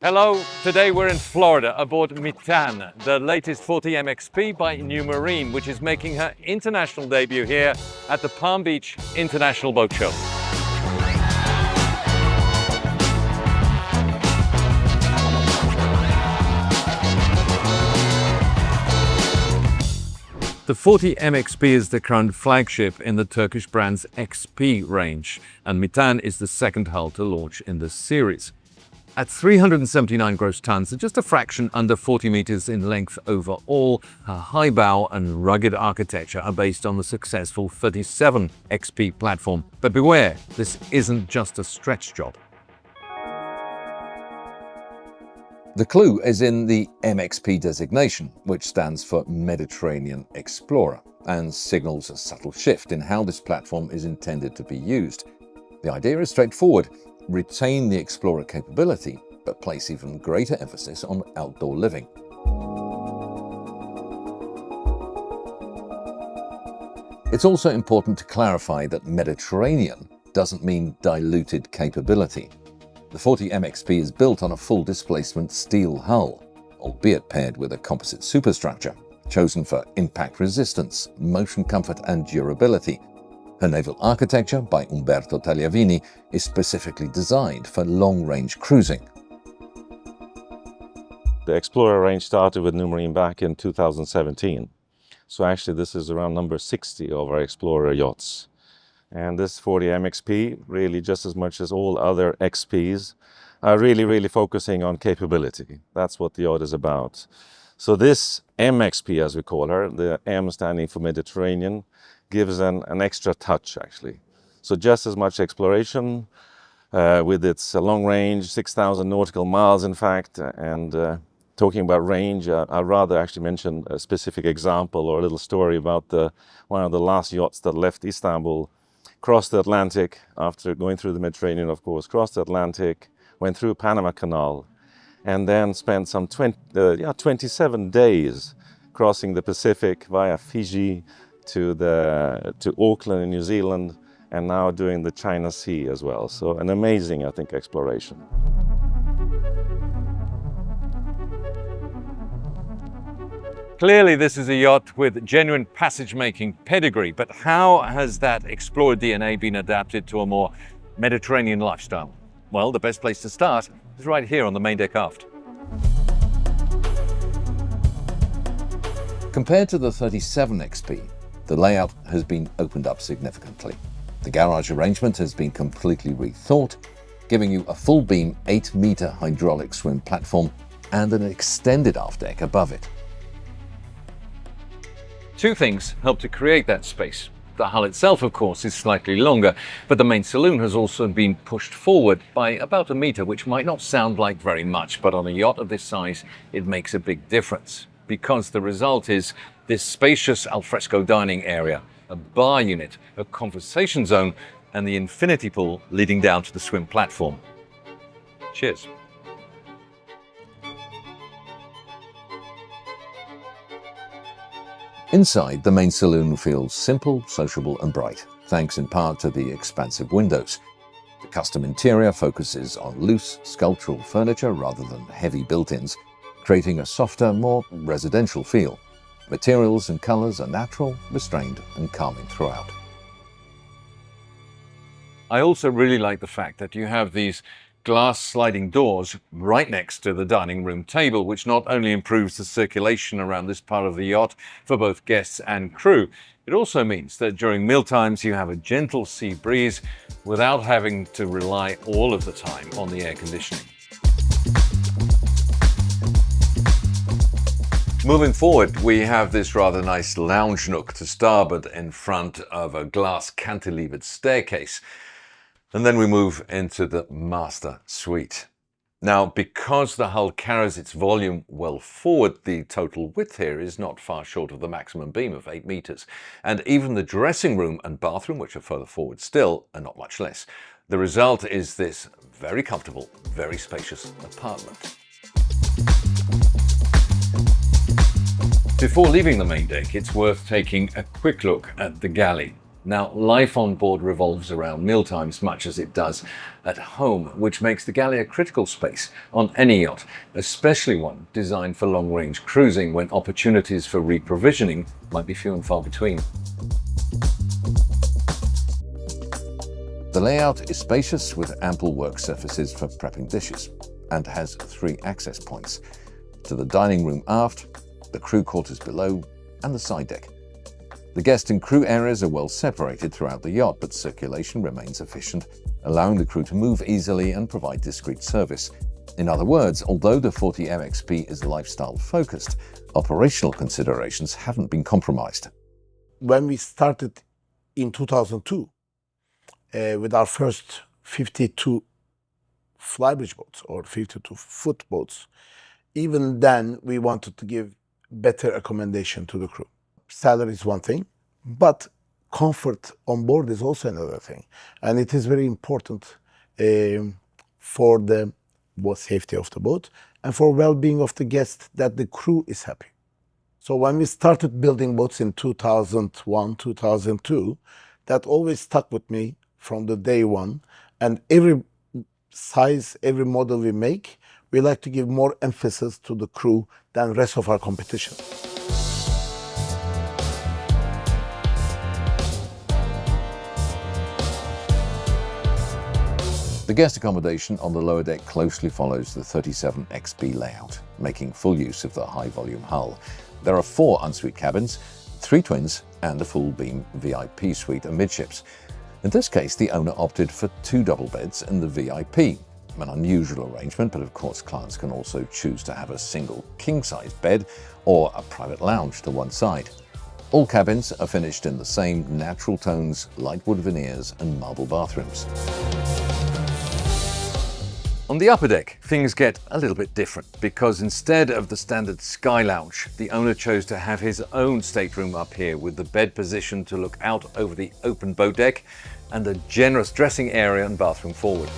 Hello, today we're in Florida aboard Mitan, the latest 40MXP by Numarine, which is making her international debut here at the Palm Beach International Boat Show. The 40MXP is the current flagship in the Turkish brand's XP range, and Mitan is the second hull to launch in this series. At 379 gross tons, just a fraction under 40 meters in length overall, her high bow and rugged architecture are based on the successful 37 XP platform. But beware, this isn't just a stretch job. The clue is in the MXP designation, which stands for Mediterranean Explorer, and signals a subtle shift in how this platform is intended to be used. The idea is straightforward: retain the Explorer capability, but place even greater emphasis on outdoor living. It's also important to clarify that Mediterranean doesn't mean diluted capability. The 40MXP is built on a full displacement steel hull, albeit paired with a composite superstructure, chosen for impact resistance, motion comfort and durability. Her naval architecture, by Umberto Tagliavini, is specifically designed for long-range cruising. The Explorer range started with Numarine back in 2017. So actually this is around number 60 of our Explorer yachts. And this 40MXP, really just as much as all other XPs, are really focusing on capability. That's what the yacht is about. So this MXP, as we call her, the M standing for Mediterranean, gives an extra touch actually. So just as much exploration with its long range, 6,000 nautical miles in fact, and talking about range, I'd rather actually mention a specific example or a little story about one of the last yachts that left Istanbul, crossed the Atlantic after going through the Mediterranean, of course, crossed the Atlantic, went through Panama Canal, and then spent some 27 days crossing the Pacific via Fiji to Auckland in New Zealand, and now doing the China Sea as well. So an amazing, I think, exploration. Clearly this is a yacht with genuine passage-making pedigree, but how has that Explorer DNA been adapted to a more Mediterranean lifestyle? Well, the best place to start is right here on the main deck aft. Compared to the 37XP, the layout has been opened up significantly. The garage arrangement has been completely rethought, giving you a full beam 8-meter hydraulic swim platform and an extended aft deck above it. Two things help to create that space. The hull itself, of course, is slightly longer, but the main saloon has also been pushed forward by about a meter, which might not sound like very much, but on a yacht of this size, it makes a big difference, because the result is this spacious alfresco dining area, a bar unit, a conversation zone, and the infinity pool leading down to the swim platform. Cheers. Inside, the main saloon feels simple, sociable and bright, thanks in part to the expansive windows. The custom interior focuses on loose, sculptural furniture rather than heavy built-ins, creating a softer, more residential feel. Materials and colours are natural, restrained and calming throughout. I also really like the fact that you have these glass sliding doors right next to the dining room table, which not only improves the circulation around this part of the yacht for both guests and crew, it also means that during mealtimes you have a gentle sea breeze without having to rely all of the time on the air conditioning. Moving forward, we have this rather nice lounge nook to starboard in front of a glass cantilevered staircase. And then we move into the master suite. Now, because the hull carries its volume well forward, the total width here is not far short of the maximum beam of 8 meters. And even the dressing room and bathroom, which are further forward still, are not much less. The result is this very comfortable, very spacious apartment. Before leaving the main deck, it's worth taking a quick look at the galley. Now, life on board revolves around mealtimes much as it does at home, which makes the galley a critical space on any yacht, especially one designed for long-range cruising when opportunities for reprovisioning might be few and far between. The layout is spacious with ample work surfaces for prepping dishes and has 3 access points to the dining room aft, the crew quarters below and the side deck. The guest and crew areas are well separated throughout the yacht, but circulation remains efficient, allowing the crew to move easily and provide discreet service. In other words, although the 40MXP is lifestyle focused, operational considerations haven't been compromised. When we started in 2002 with our first 52 flybridge boats or 52-foot boats, even then we wanted to give better accommodation to the crew. Salary is one thing, but comfort on board is also another thing. And it is very important for the both safety of the boat and for well-being of the guest that the crew is happy. So when we started building boats in 2001, 2002, that always stuck with me from the day one. And every size, every model we make, we like to give more emphasis to the crew than the rest of our competition. The guest accommodation on the lower deck closely follows the 37XP layout, making full use of the high-volume hull. There are 4 ensuite cabins, 3 twins and a full-beam VIP suite amidships. In this case, the owner opted for 2 double beds in the VIP, an unusual arrangement, but of course clients can also choose to have a single king-size bed or a private lounge to one side. All cabins are finished in the same natural tones, light wood veneers and marble bathrooms. On the upper deck, things get a little bit different because instead of the standard sky lounge, the owner chose to have his own stateroom up here with the bed positioned to look out over the open boat deck and a generous dressing area and bathroom forward.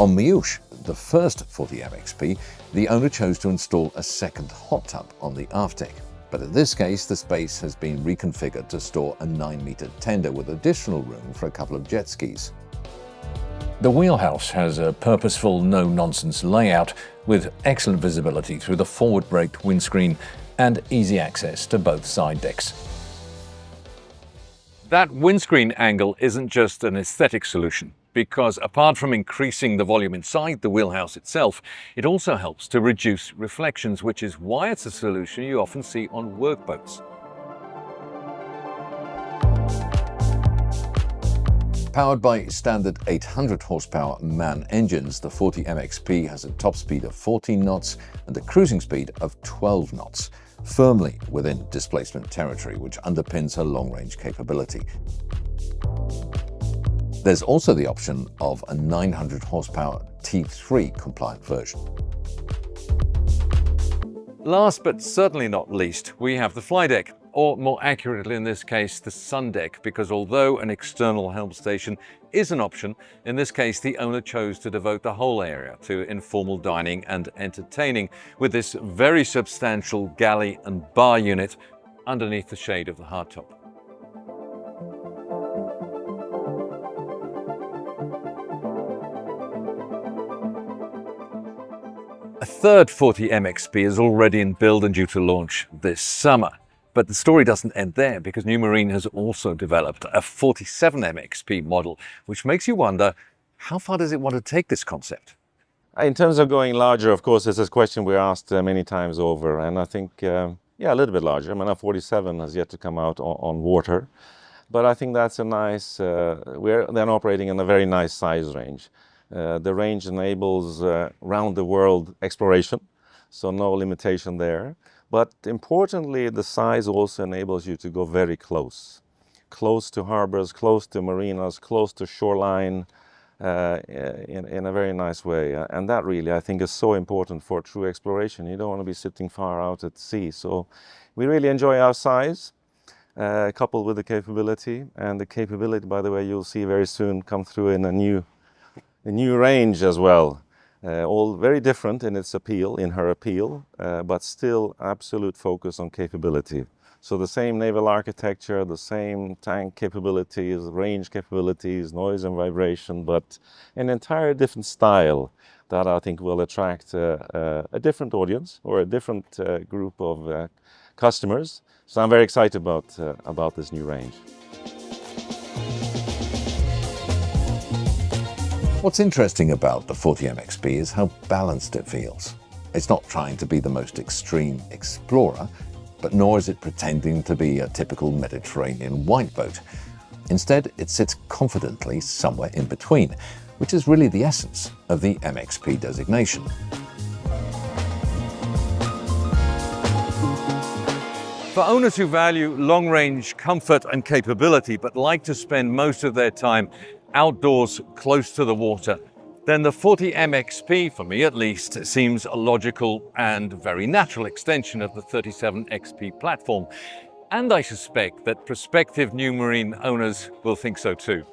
On Miush, the first 40MXP, the owner chose to install a second hot tub on the aft deck. But in this case, the space has been reconfigured to store a 9-meter tender with additional room for a couple of jet skis. The Wheelhouse has a purposeful, no-nonsense layout with excellent visibility through the forward-braked windscreen and easy access to both side decks. That windscreen angle isn't just an aesthetic solution, because apart from increasing the volume inside the wheelhouse itself, it also helps to reduce reflections, which is why it's a solution you often see on workboats. Powered by standard 800 horsepower MAN engines, the 40MXP has a top speed of 14 knots and a cruising speed of 12 knots, firmly within displacement territory, which underpins her long-range capability. There's also the option of a 900 horsepower T3 compliant version. Last but certainly not least, we have the fly deck, or more accurately in this case, the sun deck, because although an external helm station is an option, in this case the owner chose to devote the whole area to informal dining and entertaining with this very substantial galley and bar unit underneath the shade of the hardtop. A third 40MXP is already in build and due to launch this summer. But the story doesn't end there, because Numarine has also developed a 47MXP model, which makes you wonder, how far does it want to take this concept? In terms of going larger, of course, this is a question we're asked many times over, and I think, yeah, a little bit larger. I mean, our 47 has yet to come out on water, but I think that's a nice, we're then operating in a very nice size range. The range enables round-the-world exploration, so no limitation there. But importantly, the size also enables you to go very close to harbors, close to marinas, close to shoreline, in a very nice way. And that really, I think, is so important for true exploration. You don't want to be sitting far out at sea. So we really enjoy our size, coupled with the capability. And the capability, by the way, you'll see very soon come through in a new range as well. All very different in its appeal, in her appeal, but still absolute focus on capability. So the same naval architecture, the same tank capabilities, range capabilities, noise and vibration, but an entire different style that I think will attract a different audience or a different group of customers. So I'm very excited about this new range. What's interesting about the 40MXP is how balanced it feels. It's not trying to be the most extreme explorer, but nor is it pretending to be a typical Mediterranean white boat. Instead, it sits confidently somewhere in between, which is really the essence of the MXP designation. For owners who value long-range comfort and capability, but like to spend most of their time outdoors close to the water, then the 40MXP, for me at least, seems a logical and very natural extension of the 37XP platform. And I suspect that prospective Numarine owners will think so too.